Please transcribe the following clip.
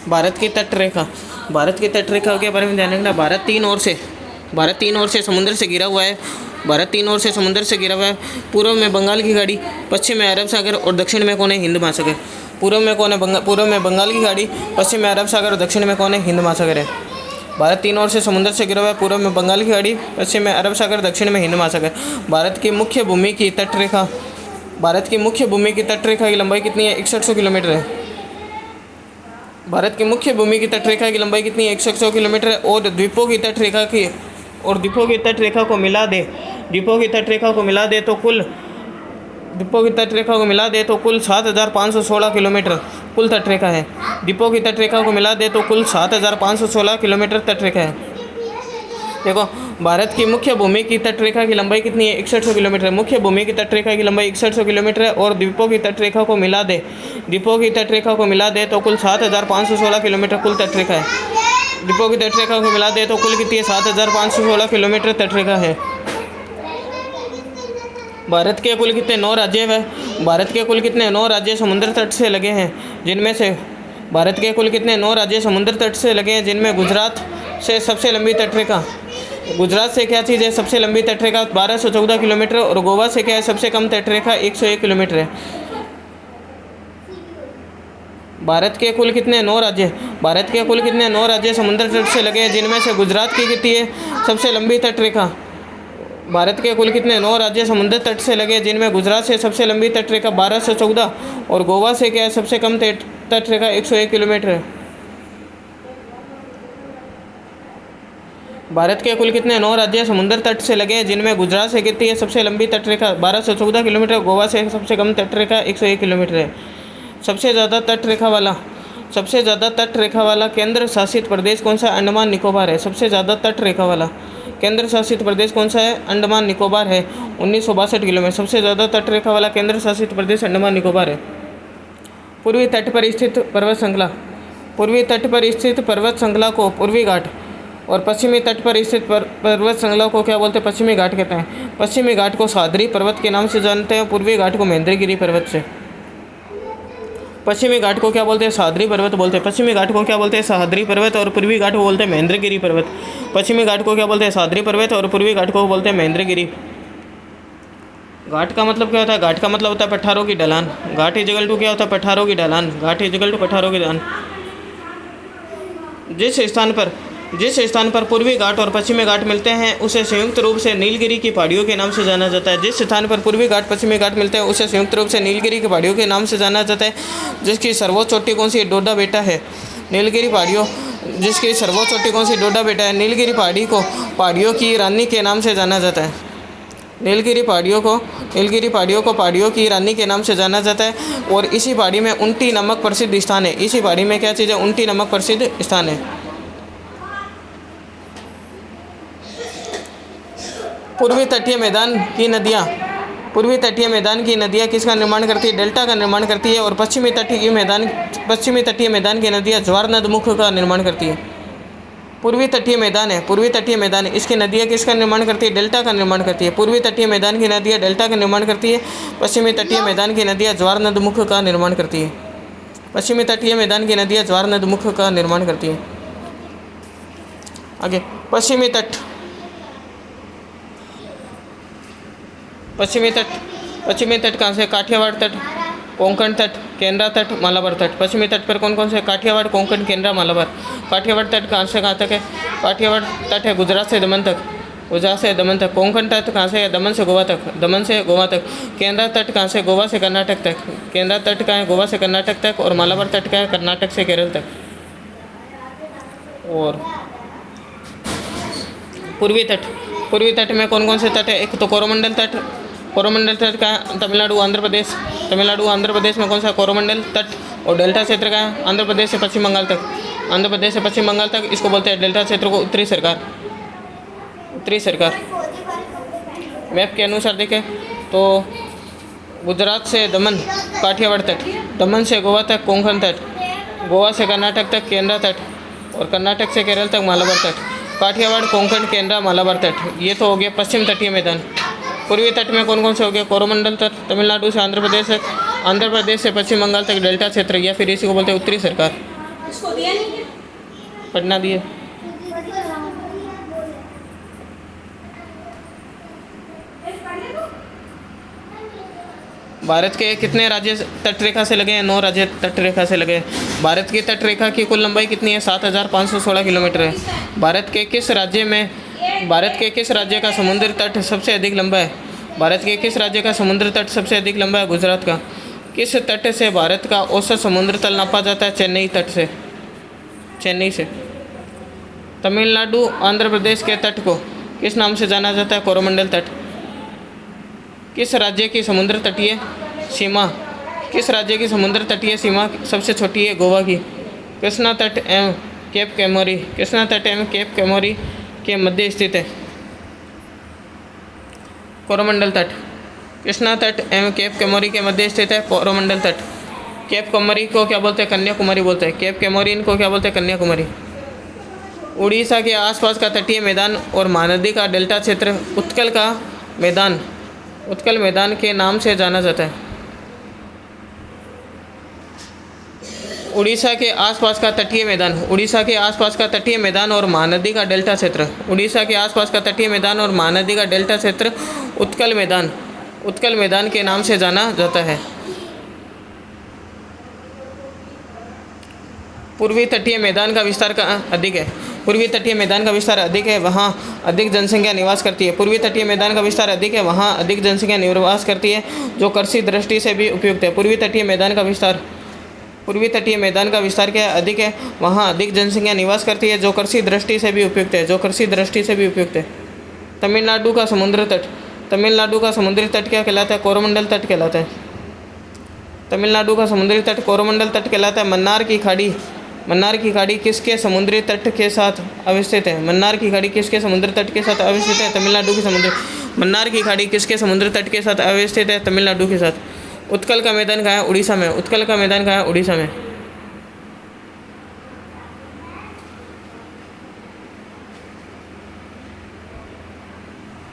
भारत की तट रेखा। भारत की तट रेखा के बारे में ध्यान रखना। भारत तीन ओर से समुद्र से घिरा हुआ है। भारत तीन ओर से समुद्र से घिरा हुआ है। पूर्व में बंगाल की खाड़ी, पश्चिम में अरब सागर और दक्षिण में कौन है? हिंद महासागर। पूर्व में कौन है? पूर्व में बंगाल की खाड़ी, पश्चिम में अरब सागर और दक्षिण में कौन है? हिंद महासागर है। भारत तीन ओर से समुद्र से घिरा हुआ है। पूर्व में बंगाल की खाड़ी, पश्चिम में अरब सागर, दक्षिण में हिंद महासागर। भारत की मुख्य भूमि की तट रेखा। भारत की मुख्य भूमि की तट रेखा की लंबाई कितनी है? 6100 किलोमीटर है। भारत की मुख्य भूमि की तट रेखा की लंबाई कितनी है? 6100 किलोमीटर है। और द्वीपों की तट रेखा को मिला दे तो कुल 7516 किलोमीटर कुल तट रेखा है। द्वीपों की तट रेखा को मिला दे तो कुल 7516 किलोमीटर तट रेखा है। देखो, भारत की मुख्य भूमि की तट रेखा की लंबाई कितनी है? 6100 किलोमीटर। मुख्य भूमि की तट रेखा की लंबाई 6100 किलोमीटर है। और द्वीपों की तट रेखा को मिला दे तो कुल 7516 किलोमीटर कुल तट रेखा है। द्वीपों की तट रेखा को मिला दे तो कुल कितनी है? 7516 किलोमीटर तट रेखा है। भारत के कुल कितने 9 राज्य हैं? भारत के कुल कितने 9 राज्य समुद्र तट से लगे हैं, जिनमें से भारत के कुल कितने 9 राज्य समुद्र तट से लगे हैं, जिनमें गुजरात से सबसे लंबी तट रेखा, गुजरात से क्या चीज़ है? सबसे लंबी तट रेखा 1214 किलोमीटर। और गोवा से क्या है? सबसे कम तट रेखा 101 किलोमीटर है। भारत के कुल कितने 9 राज्य समुद्र तट से लगे हैं, जिनमें से गुजरात की कितनी है? सबसे लंबी तट रेखा। भारत के कुल कितने 9 राज्य समुद्र तट से लगे, जिनमें गुजरात से सबसे लंबी तट रेखा 1214 और गोवा से क्या है? सबसे कम तट रेखा 101 किलोमीटर है। भारत के कुल कितने 9 राज्य समुद्र तट से लगे हैं, जिनमें गुजरात से कितनी है? सबसे लंबी तट रेखा 1214 किलोमीटर, गोवा से सबसे कम तट रेखा 101 किलोमीटर है। सबसे ज़्यादा तट रेखा वाला केंद्र शासित प्रदेश कौन सा? अंडमान निकोबार है। सबसे ज़्यादा तट रेखा वाला केंद्र शासित प्रदेश कौन सा है? अंडमान निकोबार है, 1962 किलोमीटर। सबसे ज़्यादा तट रेखा वाला केंद्र शासित प्रदेश अंडमान निकोबार है। पूर्वी तट पर स्थित पर्वत श्रृंखला को पूर्वी घाट और पश्चिमी तट पर स्थित पर्वत श्रृंखला को क्या बोलते हैं? पश्चिमी घाट कहते हैं। पश्चिमी घाट को सह्याद्री पर्वत के नाम से जानते हैं। पूर्वी घाट को महेंद्रगिरी पर्वत से। पश्चिमी घाट को क्या बोलते हैं? सह्याद्री पर्वत बोलते हैं। पश्चिमी घाट को क्या बोलते हैं? सह्याद्री पर्वत। और पूर्वी घाट को बोलते हैं महेंद्रगिरी पर्वत। पश्चिमी घाट को क्या बोलते हैं? सह्याद्री पर्वत। और पूर्वी घाट को बोलते हैं महेंद्रगिरी। घाट का मतलब क्या होता है? घाट का मतलब होता है पठारों की ढलान। घाट इजगल टू क्या होता है? पठारों की ढलान। घाट इजगल टू पठारों की ढलान। जिस स्थान पर पूर्वी घाट और पश्चिमी घाट मिलते हैं उसे संयुक्त रूप से नीलगिरी की पहाड़ियों के नाम से जाना जाता है। जिस स्थान पर पूर्वी घाट पश्चिमी घाट मिलते हैं उसे संयुक्त रूप से नीलगिरी की पहाड़ियों के नाम से जाना जाता है। जिसकी सर्वोच्च चोटी कौन सी है? डोडा बेटा है। नीलगिरी पहाड़ियों जिसकी सर्वोच्च चोटी कौन सी? डोडा बेटा है। नीलगिरी पहाड़ियों की रानी के नाम से जाना जाता है। नीलगिरी पहाड़ियों को पहाड़ियों की रानी के नाम से जाना जाता है। और इसी पहाड़ी में ऊंटी नामक प्रसिद्ध स्थान है। इसी पहाड़ी में क्या चीज़ है? ऊंटी नामक प्रसिद्ध स्थान है। पूर्वी तटीय मैदान की नदियाँ किसका निर्माण करती है? डेल्टा का निर्माण करती है। और पश्चिमी तटीय मैदान की नदियाँ ज्वार नदमुख का निर्माण करती है। पूर्वी तटीय मैदान है, इसकी नदियाँ किसका निर्माण करती है? डेल्टा का निर्माण करती है। पूर्वी तटीय मैदान की नदियाँ डेल्टा का निर्माण करती है। पश्चिमी तटीय मैदान की नदियाँ ज्वार नदमुख का निर्माण करती है। पश्चिमी तटीय मैदान की नदियाँ ज्वार नदमुख का निर्माण करती है। आगे पश्चिमी तट कहाँ से? काठियावाड़ तट, कोंकण तट, केनरा तट, मालाबार तट। पश्चिमी तट पर कौन कौन से? काठियावाड़, कोंकण, केनरा, मालाबार। काठियावाड़ तट कहाँ से कहाँ तक है? काठियावाड़ तट है गुजरात से दमन तक। कोंकण तट कहाँ से है? दमन से गोवा तक। केनरा तट कहाँ से? गोवा से कर्नाटक तक। केनरा तट कहाँ है? गोवा से कर्नाटक तक। और मालाबार तट कहाँ है? कर्नाटक से केरल तक। और पूर्वी तट में कौन कौन से तट है? एक तो कोरोमंडल तट का तमिलनाडु आंध्र प्रदेश में कौन सा? कोरोमंडल तट। और डेल्टा क्षेत्र का आंध्र प्रदेश से पश्चिम बंगाल तक। इसको बोलते हैं डेल्टा क्षेत्र को उत्तरी सरकार। मैप के अनुसार देखें तो गुजरात से दमन काठियावाड़ तट, दमन से गोवा तक कोंकण तट, गोवा से कर्नाटक तक केनरा तट और कर्नाटक से केरल तक मालाबार तट। काठियावाड़, कोंकण, केनरा, मालाबार तट, ये तो हो गया पश्चिम तटीय मैदान। पूर्वी तट में कौन कौन से हो गए? कोरोमंडल तट, तमिलनाडु से आंध्र प्रदेश तक, आंध्र प्रदेश से पश्चिम बंगाल तक डेल्टा क्षेत्र, या फिर इसी को बोलते हैं उत्तरी सरकार। इसको दिया नहीं क्या? पढ़ना दिए। भारत के कितने राज्य तट रेखा से लगे हैं? 9 राज्य तट रेखा से लगे हैं। भारत की तट रेखा की कुल लंबाई कितनी है? 7,516 किलोमीटर है। भारत के किस राज्य का समुद्र तट सबसे अधिक लंबा है? भारत के किस राज्य का समुद्र तट सबसे अधिक लंबा है? गुजरात का। किस तट से भारत का औसत समुद्र तल नापा जाता है? चेन्नई तट से। चेन्नई से। तमिलनाडु आंध्र प्रदेश के तट को किस नाम से जाना जाता है? कोरोमंडल तट। किस राज्य की समुद्र तटीय सीमा सबसे छोटी है? गोवा की। कृष्णा तट एवं केप कैमोरी के मध्य स्थित है। कोरोमंडल तट। कृष्णा तट एवं केप कैमोरी के मध्य स्थित है कोरोमंडल तट। केप कैमोरी को क्या बोलते हैं? कन्याकुमारी बोलते हैं। केप कैमोरीन को क्या बोलते हैं? कन्याकुमारी। उड़ीसा के आसपास का तटीय मैदान और महानदी का डेल्टा क्षेत्र उत्कल मैदान के नाम से जाना जाता है। उड़ीसा के आसपास का तटीय मैदान और महानदी का डेल्टा क्षेत्र उत्कल मैदान के नाम से जाना जाता है। पूर्वी तटीय मैदान का विस्तार अधिक है। पूर्वी तटीय मैदान का विस्तार अधिक है, वहाँ अधिक जनसंख्या निवास करती है। पूर्वी तटीय मैदान का विस्तार अधिक है, वहाँ अधिक जनसंख्या निवास करती है, जो कृषि दृष्टि से भी उपयुक्त है। पूर्वी तटीय मैदान का विस्तार क्या है? अधिक है, वहाँ अधिक जनसंख्या निवास करती है, जो कृषि दृष्टि से भी उपयुक्त है। तमिलनाडु का समुद्री तट क्या कहलाता है? कोरोमंडल तट कहलाता है। तमिलनाडु का समुद्री तट कोरोमंडल तट कहलाता है। मन्नार की खाड़ी किसके समुद्री तट के साथ अवस्थित है? मन्नार की खाड़ी किसके समुद्री तट के साथ अवस्थित है? तमिलनाडु की मन्नार की खाड़ी किसके समुद्री तट के साथ अवस्थित है? तमिलनाडु के साथ। उत्कल का मैदान कहाँ है? उड़ीसा में।